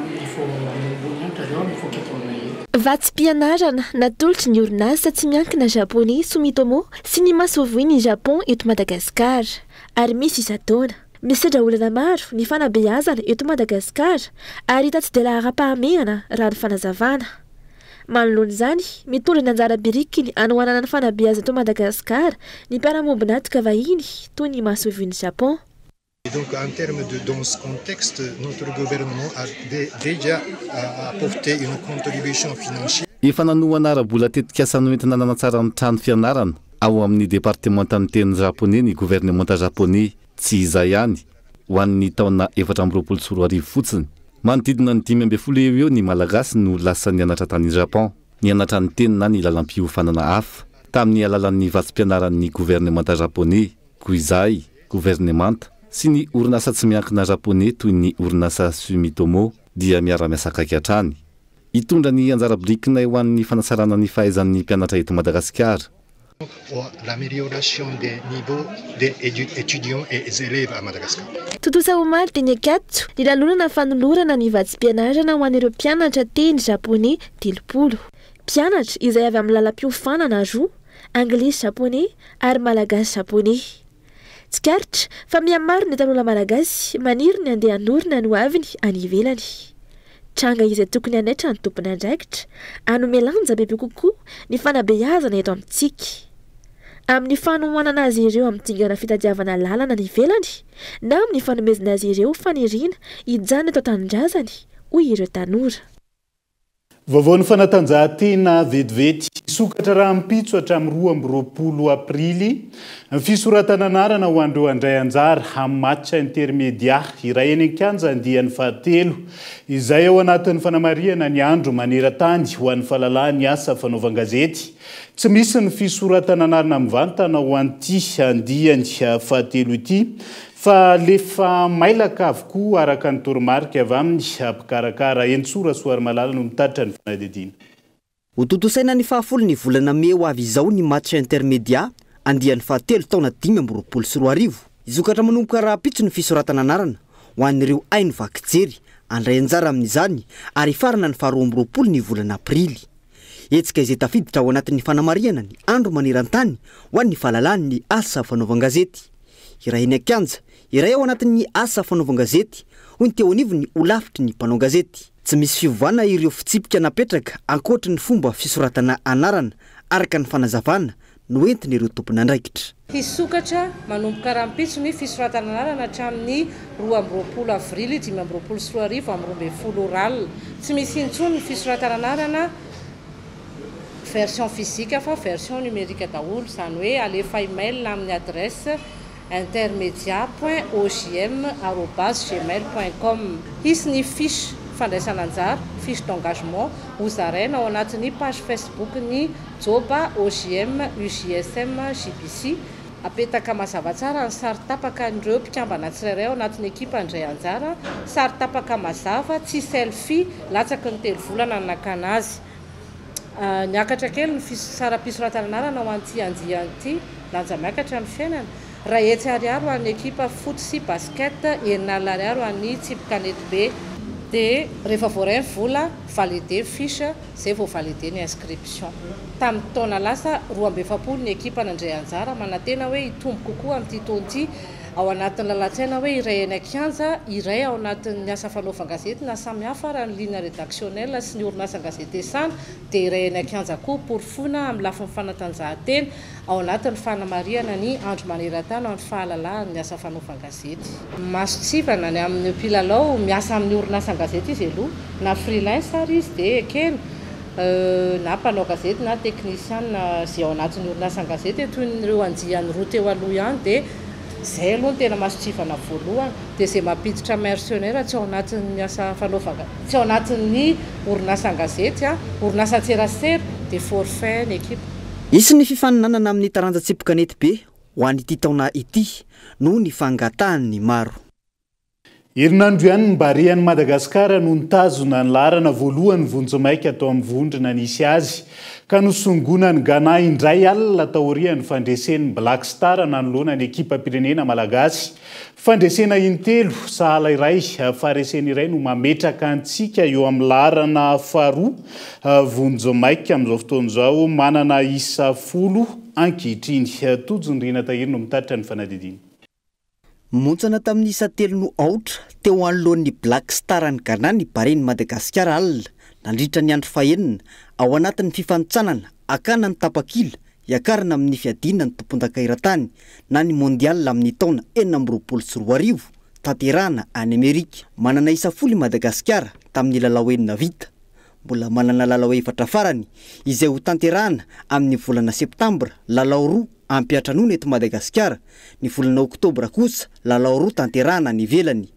niveau ambony ihany zareo amin'ny foketonina io. Vatsim-pianarana natolotry ny orinasa tsy miankina japonais Sumitomo sy ny mahasovoy ny Japon eto Madagasikara ary misy isan-taona. Misedra olana maro ny fanabeazana eto Madagasikara ary hita tsy dia lahara-pahamehana raha ny fanazavana. Manoloana izany mitondra ny anjara birikiny hanohanana ny fanabeazana eto Madagasikara ny mpiara-momby natika vahiny toy ny mahasovoy ny Japon. Et donc, en termes dans ce contexte, notre gouvernement a déjà apporté une contribution financière. Efa nanohana ara-bola tetika asany entina nanatsara ny trano fianarana ao amin'ny départementan'ny teny japonais ny gouvernement japonais tsy izay ihany ho an'ny taona 2024 fotsiny. Manodidina ny 5 eo ny malagasy no lasa nianatra tany Japon, nianatra ny teny na ny lalam-piofanana hafa tamin'ny alalan'ny vatsim-pianaran'ny gouvernement japonais, Koizai, gouvernement sy ny orinasa tsy miankina japonais toy ny orinasa Sumitomo dia miara-miasa akaiky hatrany. Hitondra ny anjara birikinay ho an'ny fanasarana ny fahaizan'ny mpianatra eto Madagasikara. L'amélioration des niveaux des étudiants et élèves à Madagascar. Totosa omaly teny akatso ny lalonana fanolorana ny vatsim-pianarana ho an'ireo mpianatra teny japonais 30. Mpianatra izay avy amin'ny lalam-piofanana roa, anglisy japonais ary malagasy japonais. Tsikaritra fa mihamaro ny tanora malagasy maniry ny andeha hanorina no aviny any ivelany. Tranga izay tokony hanaitra ny tompony andraikitra hanome lanja bebe kokoa ny fanabeazana eto amintsika. Amin'ny fanohanana azy ireo amin'ny dingana fitadiavana lalana ny ivelany na amin'ny fanomezana azy ireo faniriana hijanona eto an-tanindrazany hoy ireo tanora. Vaovao ny fanatanjahantena vetivety sokatra raha mpitso hatramin'ny 20 aprily fisoratana anarana ho an'ireo handray anjara amin'ny match intermédia iray eny an-kianja andian'ny fahatelo izay ao anatin'ny fanamariana ny andro maneran-tany ho an'ny fahalalahany asa fanaovan-gazety. Tsy misy ny fisoratana anarana mivantana ho an'ity andiany fahatelo ity fa lefa mailaka avokoa araka ny toromarika avy amin'ny mpikarakara Entsora Soarimalala no mitatitra ny fanadidina. Ho totosaina ny fahafolo ny volana May ho avy izao ny match intermédia andian'ny fahatelo taona 2024. Izokatra manomboka raha pitso ny fisoratana anarana ho an'ireo ainy vakijery andray anjara amin'izany ary farana ny 20 ny volana Aprily. Etsika izay tafiditra ao anatin'ny fanamariana ny andro maneran-tany ho an'ny fahalalahany asa fanaovan-gazety. Iray eny an-kianja, iray ao anatin'ny asa fanaovan-gazety ho ny teo anivony ho lafitry ny mpanao gazety. Tsy misy fivovana ireo fitsipika napetraka ankoatra ny fomba fisoratana anarana araka ny fanazavana no entiny ireo tompona andraikitra. Hisokatra manomboka raha mpitso ny fisoratana anarana hatramin'ny 20 avrily 2024 amin'ny 12 oral. Tsy misy intsony ny fisoratana anarana version physique fa version numérique daholo, izany hoe alefa email amin'ny adresse intermedia.ogm@gmail.com. Hisy ny fiche fandraisana anjara, fiche d'engagement hozaraina ao anatin'ny page Facebook ny Joba OGM UJSM JBC. Apetaka mazava tsara ny sary tapaka an'ireo mpikambana tsirairay ao anatin'ny ekipa andray anjara, sary tapaka mazava, tsy selfie, latsaky ny 3 volana nakana azy. Miakatra kely ny sara-pisoratana anarana ho an'ity andian'ity, lanja miakatra ny fiainana. Raha etsy ariary ho an'ny ekipa foot sy basket, enina ariary ho an'ny Tsipkanety B. Dia rehefa voaray ny vola, validé fiche, izay vao validé ny inscription. Tamin'ny taona lasa 2024 ny ekipa nandray anjara, manantena hoe hitombo kokoa amin'ity taona ao anatin'ny lalan-tsaina hoe iray eny an-kianja, iray ao anatin'ny asa fanaovan-gazety na samy hafa raha ny ligne rédactionnelle sy ny orinasa gazety esana, dia iray eny an-kianja koa porofona amin'ny lafin'ny fanatanjahantena ao anatin'ny fanamariana ny andro maneran-tany amin'ny fahalalahany asa fanaovan-gazety. Masotsivana ny amin'ny mpilalao miasa amin'ny orinasa gazety izy aloha na freelance ary izy dia ekena na mpanao gazety na technicien izay ao anatin'ny orinasa gazety toy nyreo andiany roa teo aloha ihany dia zay aloha tena masotsivana voalohany. Dia izay mampiditra mercenaire tsy ao anatin'ny asa fanaovana, tsy ao anatin'ny orinasa gazety, orinasa tserasera dia forfait ny ekipa. Isy ny fifaninanana amin'ny taranja Tsipkanety B ho an'ity taona ity no ny fangatahany maro. Herinandro ihany ny Barian'i Madagasikara no nitazona ny laharana voalohany vonjomaika atao amin'ny vondrona nisy azy ka nosongona ny Ghana indray alina taorian'ny fandresen'ny Black Star nanoloana ny ekipa pirenena malagasy. Fandresena intelo sahala iray faharesena iray no mametraka antsika eo amin'ny laharana faharoa vonjomaika amin'izao fotoana izao manana isa 10 ankehitriny. Tojondrina tahiry no mitatitra ny fanadidina. Montsana tamin'ny isa 3 no aotra teo anoloan'ny Black Star ny Ghana ny Barian'i Madagasikara alina nandritra ny andro fahenina ao anatin'ny fifanitsanana akana ny tapakila iakarana amin'ny fiadina ny tompontakairan-tany na ny mondial amin'ny taona 2024 tanterahana any Amerika. Manana isa 10 Madagasikara tamin'ny lalao enina vita. Mbola manana lalao efatra farany izay ho tanterahana amin'ny volana Septambra, lalao 2 ampiatranoana eto Madagasikara, ny volana Oktobra kosa lalao 2 tanterahana ny ivelany.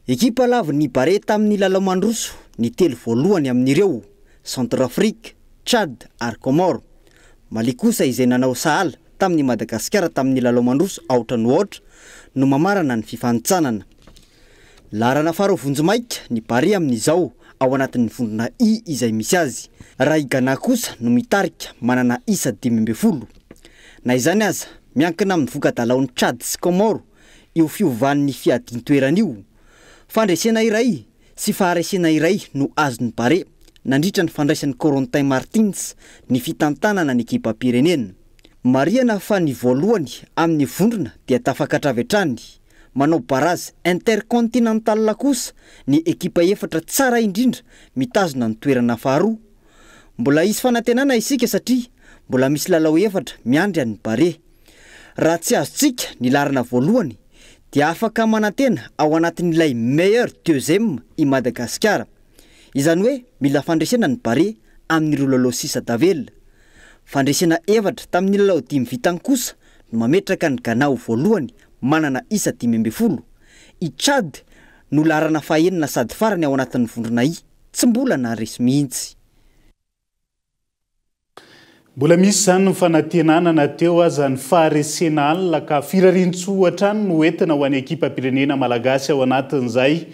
Ekipa lavo ny Bare tamin'ny lalao mandroso ny 3 voalohany amin'ireo Centrafrique, Tchad ary Comore. Mali kosa izay nanao sahala tamin'ny Madagasikara tamin'ny lalao mandroso aotra no aotra no mamarana ny fifanitsanana. Laharana faharoa vonjomaika ny Bare amin'izao ao anatin'ny vondrona I izay misy azy. Raha i Ghana kosa no mitarika manana isa 12. Na izany aza, miankina amin'ny voka-dalaon'ny Tchad sy Comore io fiovan'ny fiadin-toerana io. Fandresena iray sy faharesena iray no azon'ny Bare nandritra ny fandraisan'ny Corentin Martins ny fitantanana ny ekipa pirenena. Mariana fa ny voalohany amin'ny vondrona dia tafakatra avy hatrany. Manao barazy intercontinental kosa ny ekipa efatra tsara indrindra mitazona ny toerana faharoa. Mbola isy fanantenana isika satria mbola misy lalao efatra miandry an'ny Bare. Raha tsy azontsika ny laharana voalohany dia afaka manantena ao anatin'ilay meilleur deuxième i Madagasikara. izany hoe mila fandresena ny bare amin'n'ireo lalao sisa davela fandresena evatra tamin'ny lalao 5 vitany kosa no mametraka ny Ghana ho voalohany manana isa 10 i Tchad no larana fahenina sady farany ao anatin'ny vondrona tsy mbola na resy mihitsy. Mbola misy zany ny fanantenana teo aza ny faharesena alina ka firarintsohatra no entina ho an'ny ekipa-pirenena malagasy ao anatin'izay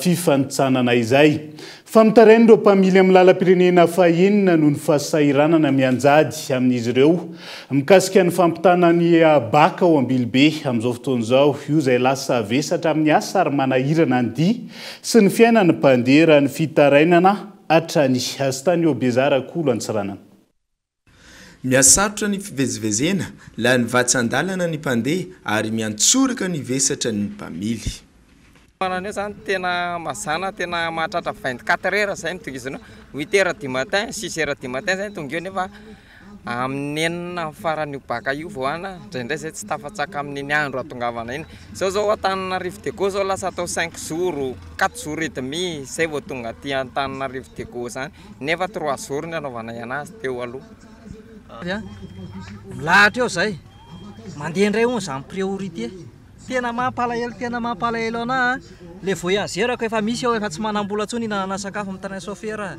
fifanitsanana izay. Famitarain'ireo mpamily amin'ny lalam-pirenena fahenina no ny fahasairanana mianjady amin'izy ireo mikasika ny fampitanany baka ao Ambilibe amin'izao fotoan'izao io izay lasa vesatra amin'ny asa ary manahirana ny dia sy ny fiainany mpandeha ny fitarainana hatrany Astany Obezara Kolo Antsiranana. Miasarotra ny fivezivezena la ny vatsan-dalana ny mpandeha ary miantsoraka ny vesatra ny mpamily. Manane zany tena mazana tena mahatratra 24 heures zay mitongizana 8 heures du matin 6 heures du matin zay tongio nefa amin'ny enina farany baka io voana ndraindray zay tsy tafatsaka amin'ny andro atongavana iny zao Antananarivo de Go zao lasa atao 5 jours 4 jours et demi zay vao tonga aty Antananarivo de Go zany nefa 3 jours ny anaovana anazy teo aloha. Lahatra eo zay mandeha indray ho zany priorité tena mampalahelo ana le voyageur efa misy eo efa tsy manambola tsony na sakafo amin'ny tany chauffeur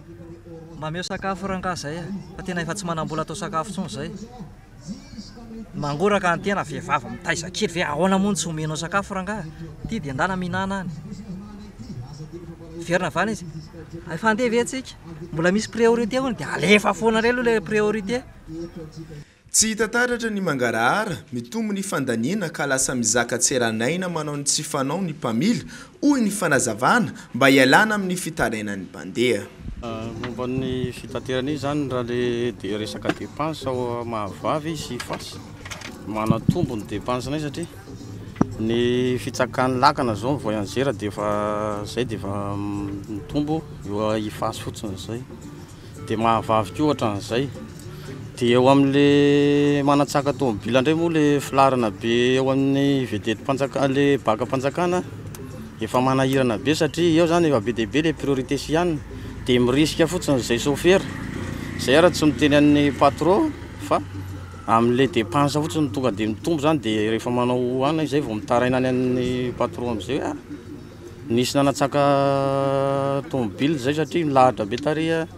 mameo sakafo ranga zay fa tena efa tsy manambola atao sakafo tsony zay mangoraka ny tena vehivavy mitaiza kely ve ahoana mony tsy omenao sakafo ranga ty de andana minana any verina vana izy efa andeha ve tsika mbola misy priorité hony de alefa foana relo le priorité. Tsy hitataratra ny mangarahara mitombo ny fandaniana ka lasa mizaka tseranaina manao ny tsy fanao ny mpamily hoy ny fanazavana mba hialana amin'ny fitarainan'ny mpandeha. Momba ny fitaterana io zany raha le de resaka dépense ao mahavavy sy fasy manatombo ny dépense nay satria ny fitsakan'ny lakana zao voyageur de fa zay de fa mitombo eo ifasy fotsiny zay de mahavavy koa ohatran'izay. De eo amin'le manatsaka tomobila indray moa le filarana be eo amin'ny vedety le baka mpanjakana efa manahirana be satria eo zany efa be dia be le priorité sy ihany dia mirisika fotsiny izay chauffeur zay raha tsy miteny amin'ny patron fa amin'le dépense fotsiny tonga dia mitombo zany dia rehefa manao ana izay vao mitarainany amin'ny patron amin'izay hoe nisy nanatsaka tomobile zay satria milahatra be tareha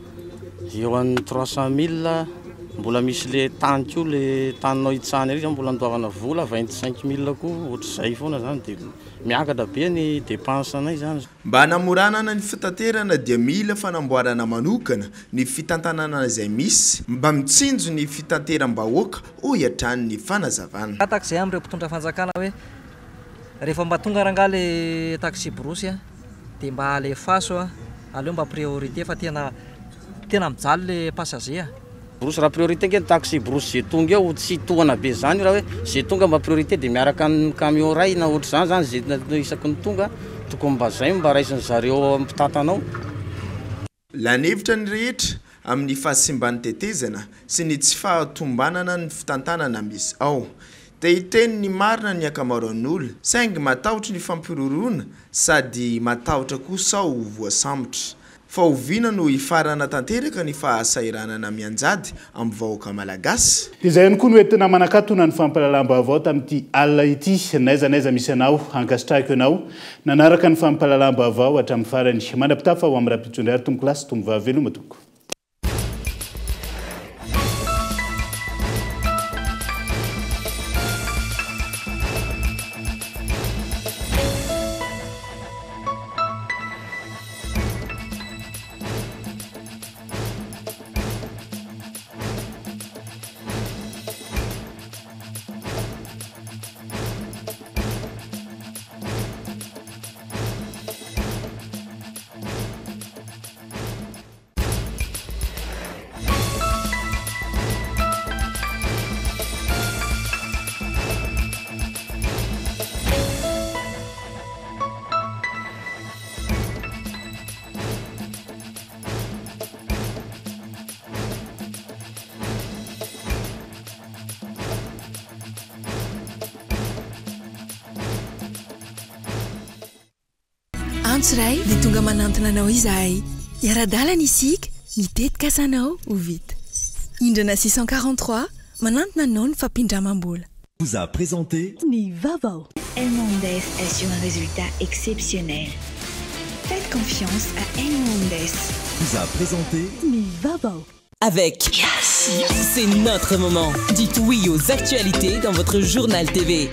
eo amin'ny 300 000 mbola misy le tany koa le taninao hitsahany ery zany mbola andoavana vola 25 000 koa ohatr'izay foana zany dia miakatra be ny dépense anay zany. Mba hanamoranana ny fitaterana dia mila fanamboarana manokana ny fitantanana izay misy mba mitsinjo ny fitateram-bahoaka ho hiatrany ny fanazavana. Takzay amin'ireo mpitondra fanjakana hoe rehefa mba tonga rangaha le taxi brosy dia mba alefaso aleo mba priorité fa tena mijaly le passager. Brosy raha priorité nge taxi brosy zay tonga eo tsy tohana be zany raha hoe zay tonga mba priorité dia miaraka amin'ny camion ray na ohatr'izany zany zay isaky ny tonga tokony mba zay mba raisiny zareo mpitantanao. Lanevitra ny rehetra amin'ny fahasimban'ny tetezana sy ny tsy fahatombanana ny fitantanana misy ao. Te hiteny ny marina ny akamaroan'olona saingy matahotra ny fampirorona sady matahotra kosa ho voasambotra. Fa oviana no hifarana tanteraka ny fahasairanana mianjady amin'ny vahoaka malagasy. Izay ihany koa no entina manakatona ny fampalalam-baovao tamin'ity alina ity naiza misy anao hankasitrahako ianao nanaraka ny fampalalam-baovao hatramin'ny farany manam-pitafa ho amin'ny rapitondry ary tombo klasy tombo vaveloma toko. Antsiray dia tonga manantona anao izahay Iara-dalana isika mitetika asanao ho vita. Indrana 643 manantona anao ny fampindramam-bola. Vous a présenté Nivavo. Elmondes assure un résultat exceptionnel. Faites confiance à Elmondes. Vous a présenté Nivavo. Avec Yes, c'est notre moment. Dites oui aux actualités dans votre journal TV.